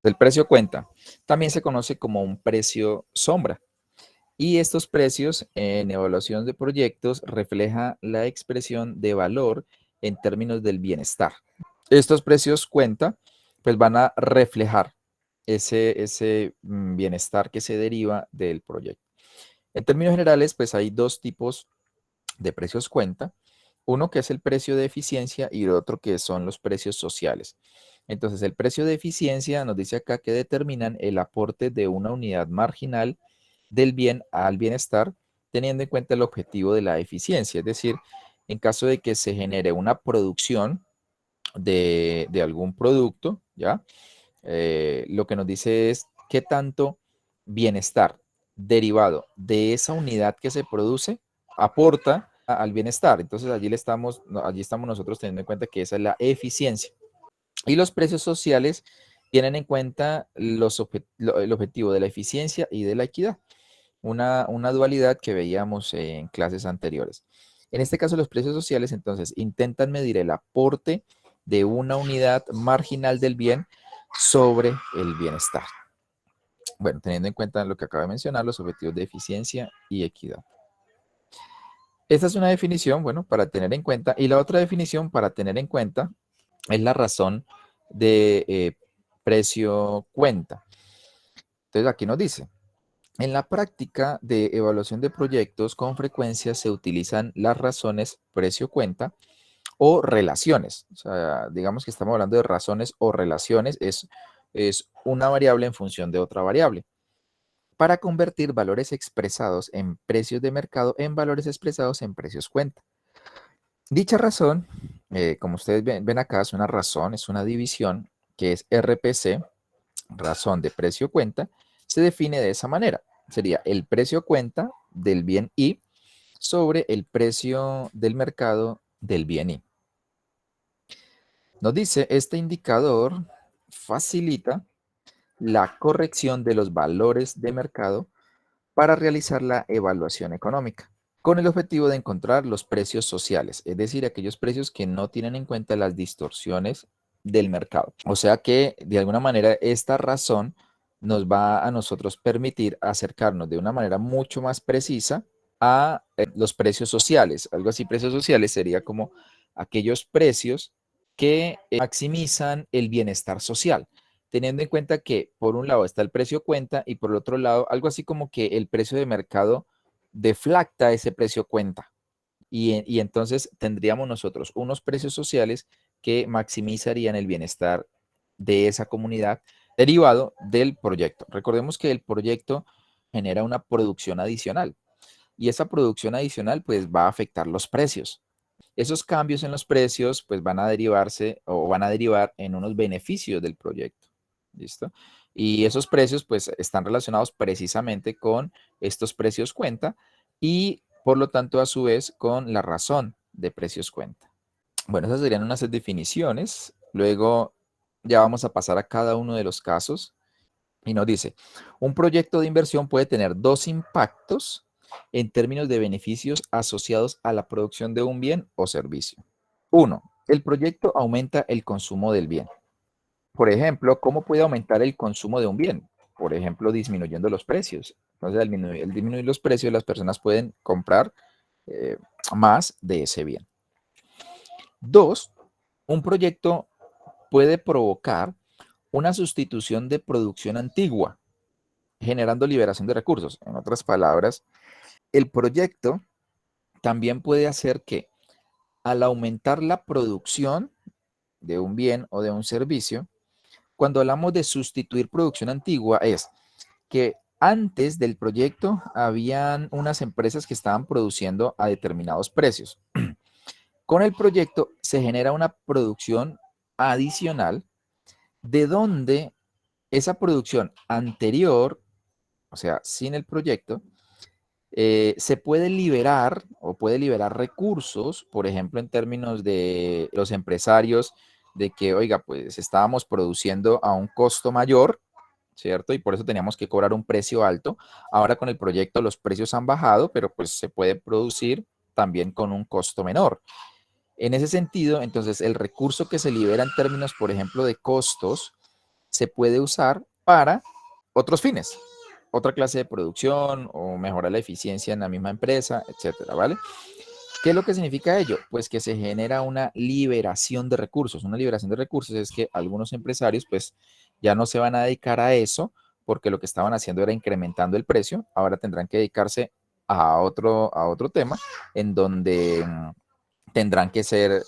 El precio cuenta. También se conoce como un precio sombra. Y estos precios en evaluación de proyectos refleja la expresión de valor en términos del bienestar. Estos precios cuenta, pues van a reflejar ese bienestar que se deriva del proyecto. En términos generales, pues hay dos tipos de precios cuenta. Uno que es el precio de eficiencia y el otro que son los precios sociales. Entonces, el precio de eficiencia nos dice acá que determinan el aporte de una unidad marginal del bien al bienestar, teniendo en cuenta el objetivo de la eficiencia. Es decir, en caso de que se genere una producción de algún producto, ¿ya? Lo que nos dice es qué tanto bienestar derivado de esa unidad que se produce aporta al bienestar. Entonces allí estamos nosotros teniendo en cuenta que esa es la eficiencia. Y los precios sociales tienen en cuenta el objetivo de la eficiencia y de la equidad, una dualidad que veíamos en clases anteriores. En este caso, los precios sociales entonces intentan medir el aporte de una unidad marginal del bien sobre el bienestar. Bueno, teniendo en cuenta lo que acabo de mencionar, los objetivos de eficiencia y equidad. Esta es una definición, bueno, para tener en cuenta. Y la otra definición para tener en cuenta es la razón de precio cuenta. Entonces aquí nos dice, en la práctica de evaluación de proyectos, con frecuencia se utilizan las razones precio-cuenta o relaciones. O sea, digamos que estamos hablando de razones o relaciones, es una variable en función de otra variable, para convertir valores expresados en precios de mercado en valores expresados en precios cuenta. Dicha razón, como ustedes ven acá, es una razón, es una división que es RPC, razón de precio cuenta, se define de esa manera. Sería el precio cuenta del bien I sobre el precio del mercado del bien I. Nos dice, este indicador facilita la corrección de los valores de mercado para realizar la evaluación económica, con el objetivo de encontrar los precios sociales, es decir, aquellos precios que no tienen en cuenta las distorsiones del mercado. O sea que de alguna manera esta razón nos va a nosotros permitir acercarnos de una manera mucho más precisa a los precios sociales. Algo así, precios sociales sería como aquellos precios que maximizan el bienestar social, teniendo en cuenta que por un lado está el precio cuenta y por el otro lado algo así como que el precio de mercado deflacta ese precio cuenta. Y entonces tendríamos nosotros unos precios sociales que maximizarían el bienestar de esa comunidad derivado del proyecto. Recordemos que el proyecto genera una producción adicional y esa producción adicional pues va a afectar los precios. Esos cambios en los precios pues van a derivarse o van a derivar en unos beneficios del proyecto. ¿Listo? Y esos precios pues están relacionados precisamente con estos precios cuenta y por lo tanto a su vez con la razón de precios cuenta. Bueno, esas serían unas definiciones. Luego ya vamos a pasar a cada uno de los casos y nos dice, un proyecto de inversión puede tener dos impactos en términos de beneficios asociados a la producción de un bien o servicio. Uno, el proyecto aumenta el consumo del bien. Por ejemplo, ¿cómo puede aumentar el consumo de un bien? Por ejemplo, disminuyendo los precios. Entonces, al disminuir los precios, las personas pueden comprar eh, más de ese bien. Dos, un proyecto puede provocar una sustitución de producción antigua, generando liberación de recursos. En otras palabras, el proyecto también puede hacer que al aumentar la producción de un bien o de un servicio, cuando hablamos de sustituir producción antigua, es que antes del proyecto habían unas empresas que estaban produciendo a determinados precios. Con el proyecto se genera una producción adicional de donde esa producción anterior, o sea, sin el proyecto, se puede liberar o puede liberar recursos, por ejemplo, en términos de los empresarios, de que, oiga, pues estábamos produciendo a un costo mayor, ¿cierto? Y por eso teníamos que cobrar un precio alto. Ahora con el proyecto los precios han bajado, pero pues se puede producir también con un costo menor. En ese sentido, entonces, el recurso que se libera en términos, por ejemplo, de costos, se puede usar para otros fines, otra clase de producción o mejorar la eficiencia en la misma empresa, etcétera, ¿vale? ¿Qué es lo que significa ello? Pues que se genera una liberación de recursos. Una liberación de recursos es que algunos empresarios pues ya no se van a dedicar a eso porque lo que estaban haciendo era incrementando el precio. Ahora tendrán que dedicarse a otro tema en donde tendrán que ser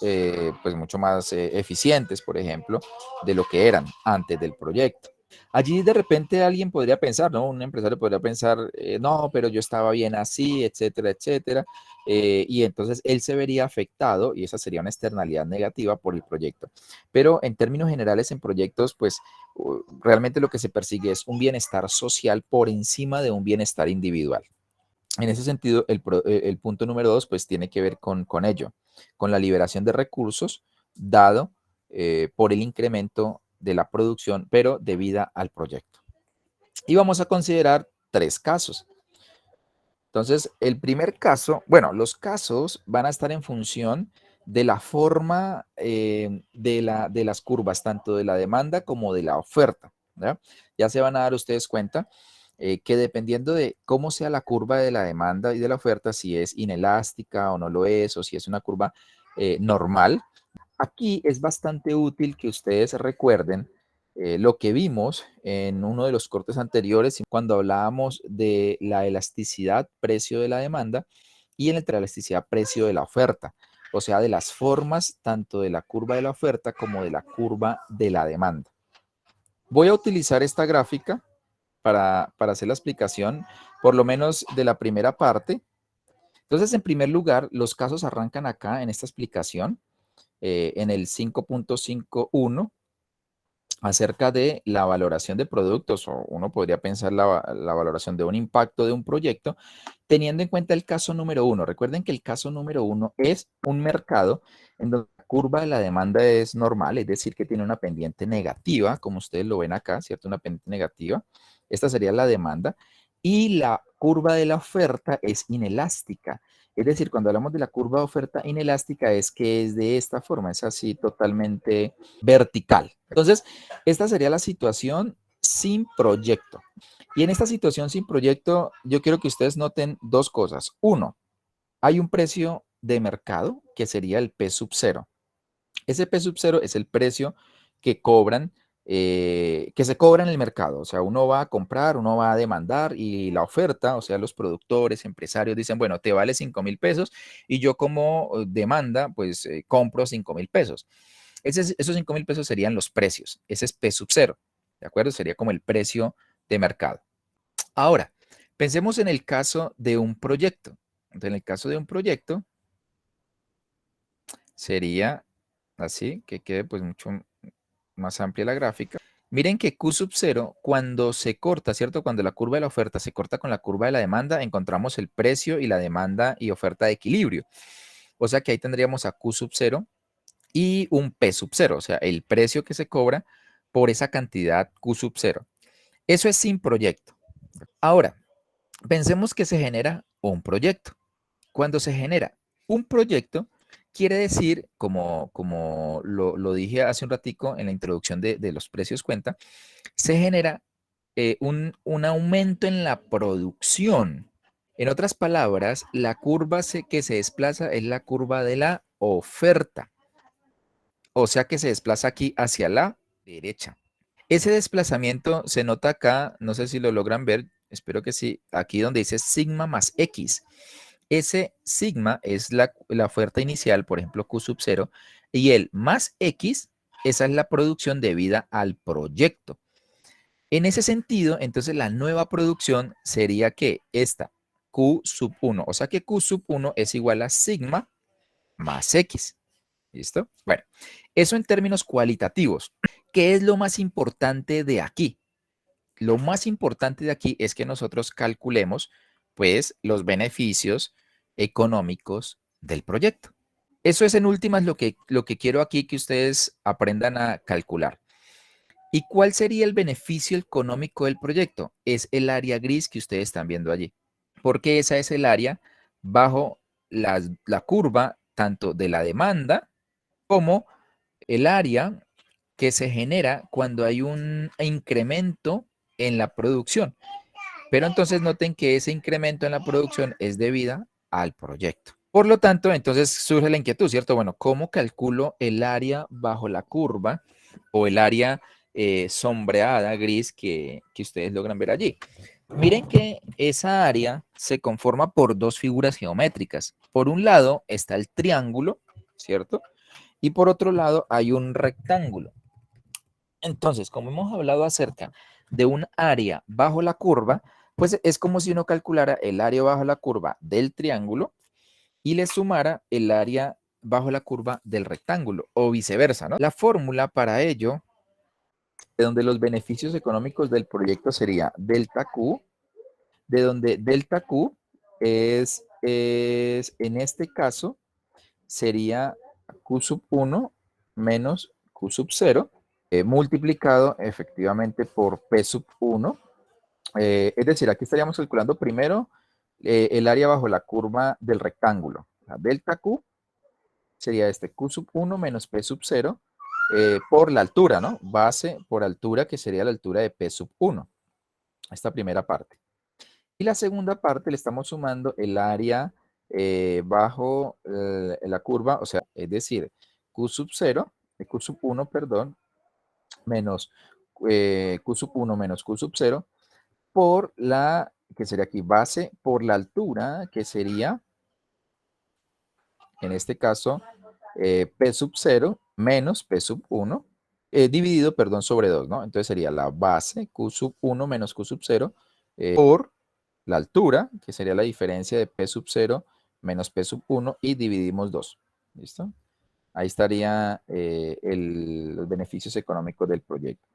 pues mucho más eficientes, por ejemplo, de lo que eran antes del proyecto. Allí de repente alguien podría pensar, ¿no? Un empresario podría pensar, no, pero yo estaba bien así, etcétera, etcétera. Y entonces él se vería afectado y esa sería una externalidad negativa por el proyecto. Pero en términos generales, en proyectos, pues realmente lo que se persigue es un bienestar social por encima de un bienestar individual. En ese sentido, el punto número 2, pues tiene que ver con ello, con la liberación de recursos dado por el incremento de la producción, pero debida al proyecto. Y vamos a considerar 3 casos. Entonces, el primer caso, bueno, los casos van a estar en función de la forma de las curvas, tanto de la demanda como de la oferta. ¿Ya? Ya se van a dar ustedes cuenta que dependiendo de cómo sea la curva de la demanda y de la oferta, si es inelástica o no lo es, o si es una curva normal, aquí es bastante útil que ustedes recuerden lo que vimos en uno de los cortes anteriores cuando hablábamos de la elasticidad precio de la demanda y en la elasticidad precio de la oferta, o sea, de las formas tanto de la curva de la oferta como de la curva de la demanda. Voy a utilizar esta gráfica para hacer la explicación, por lo menos de la primera parte. Entonces, en primer lugar, los casos arrancan acá en esta explicación en el 5.51 acerca de la valoración de productos, o uno podría pensar la valoración de un impacto de un proyecto, teniendo en cuenta el caso número 1. Recuerden que el caso número 1 es un mercado en donde la curva de la demanda es normal, es decir, que tiene una pendiente negativa, como ustedes lo ven acá, ¿cierto? Una pendiente negativa. Esta sería la demanda. Y la curva de la oferta es inelástica. Es decir, cuando hablamos de la curva de oferta inelástica es que es de esta forma, es así totalmente vertical. Entonces, esta sería la situación sin proyecto. Y en esta situación sin proyecto, yo quiero que ustedes noten 2 cosas. Uno, hay un precio de mercado que sería el P sub 0. Ese P sub 0 es el precio que cobran, que se cobra en el mercado. O sea, uno va a comprar, uno va a demandar y la oferta, o sea, los productores, empresarios dicen, bueno, te vale 5.000 pesos y yo como demanda, pues compro 5.000 pesos. Esos 5.000 pesos serían los precios. Ese es P sub 0. ¿De acuerdo? Sería como el precio de mercado. Ahora, pensemos en el caso de un proyecto. Entonces, en el caso de un proyecto, sería así, que quede pues mucho más amplia la gráfica. Miren que Q sub 0, cuando se corta, ¿cierto? Cuando la curva de la oferta se corta con la curva de la demanda, encontramos el precio y la demanda y oferta de equilibrio. O sea que ahí tendríamos a Q sub 0 y un P sub 0, o sea, el precio que se cobra por esa cantidad Q sub 0. Eso es sin proyecto. Ahora, pensemos que se genera un proyecto. Cuando se genera un proyecto, quiere decir, como lo dije hace un ratico en la introducción de los precios cuenta, se genera un aumento en la producción. En otras palabras, la curva que se desplaza es la curva de la oferta. O sea que se desplaza aquí hacia la derecha. Ese desplazamiento se nota acá, no sé si lo logran ver, espero que sí, aquí donde dice sigma más X. Ese sigma es la oferta inicial, por ejemplo, Q sub 0, y el más X, esa es la producción debida al proyecto. En ese sentido, entonces la nueva producción sería que esta Q sub 1, o sea que Q sub 1 es igual a sigma más X. ¿Listo? Bueno, eso en términos cualitativos. ¿Qué es lo más importante de aquí? Lo más importante de aquí es que nosotros calculemos, pues, los beneficios económicos del proyecto. Eso es en últimas lo que quiero aquí que ustedes aprendan a calcular. ¿Y cuál sería el beneficio económico del proyecto? Es el área gris que ustedes están viendo allí, porque esa es el área bajo la curva tanto de la demanda como el área que se genera cuando hay un incremento en la producción. Pero entonces noten que ese incremento en la producción es debido al proyecto. Por lo tanto, entonces surge la inquietud, ¿cierto? Bueno, ¿cómo calculo el área bajo la curva o el área sombreada, gris, que ustedes logran ver allí? Miren que esa área se conforma por dos figuras geométricas. Por un lado está el triángulo, ¿cierto? Y por otro lado hay un rectángulo. Entonces, como hemos hablado acerca de un área bajo la curva, pues es como si uno calculara el área bajo la curva del triángulo y le sumara el área bajo la curva del rectángulo o viceversa, ¿no? La fórmula para ello, de donde los beneficios económicos del proyecto sería delta Q, de donde delta Q es en este caso, sería Q sub 1 menos Q sub 0 multiplicado efectivamente por P sub 1. Es decir, aquí estaríamos calculando primero el área bajo la curva del rectángulo. La delta Q sería este Q sub 1 menos P sub 0 por la altura, ¿no? Base por altura, que sería la altura de P sub 1. Esta primera parte. Y la segunda parte le estamos sumando el área bajo la curva, o sea, es decir, Q sub 0, Q sub 1, perdón, menos Q sub 1 menos Q sub 0 por la, que sería aquí, base por la altura, que sería, en este caso, P sub 0 menos P sub 1, dividido, perdón, sobre 2, ¿no? Entonces sería la base Q sub 1 menos Q sub 0 por la altura, que sería la diferencia de P sub 0 menos P sub 1 y dividimos 2. ¿Listo? Ahí estaría los beneficios económicos del proyecto.